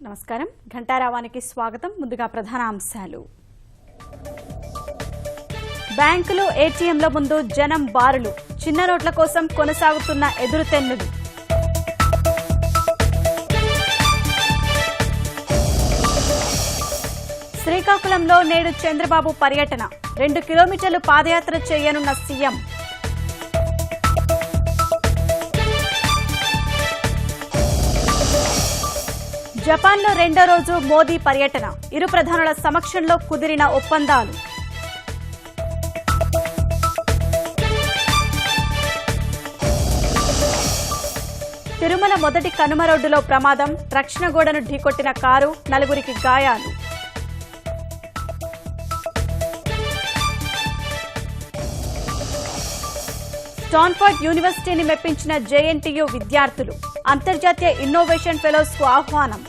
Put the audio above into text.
నమస్కారం ఘంటారావానికి స్వాగతం. ముందుగా ప్రధాన అంశాలు. బ్యాంకులు ఏటీఎంల ముందు జనం బారులు, చిన్న నోట్ల కోసం కొనసాగుతున్న ఎదురుతెన్నులు. శ్రీకాకుళంలో నేడు చంద్రబాబు పర్యటన, 2 కిలోమీటర్లు పాదయాత్ర చేయనున్న సీఎం. జపాన్లో రెండో రోజు మోదీ పర్యటన, ఇరు ప్రధానుల సమక్షంలో కుదిరిన ఒప్పందాలు. తిరుమల మొదటి కనుమ రోడ్డులో ప్రమాదం, రక్షణ గోడను ఢీకొట్టిన కారు, 4 గాయాలు. స్టాన్ఫర్డ్ యూనివర్సిటీని మెప్పించిన జేఎన్టీయూ విద్యార్థులు, అంతర్జాతీయ ఇన్నోవేషన్ ఫెలోస్ కు ఆహ్వానం.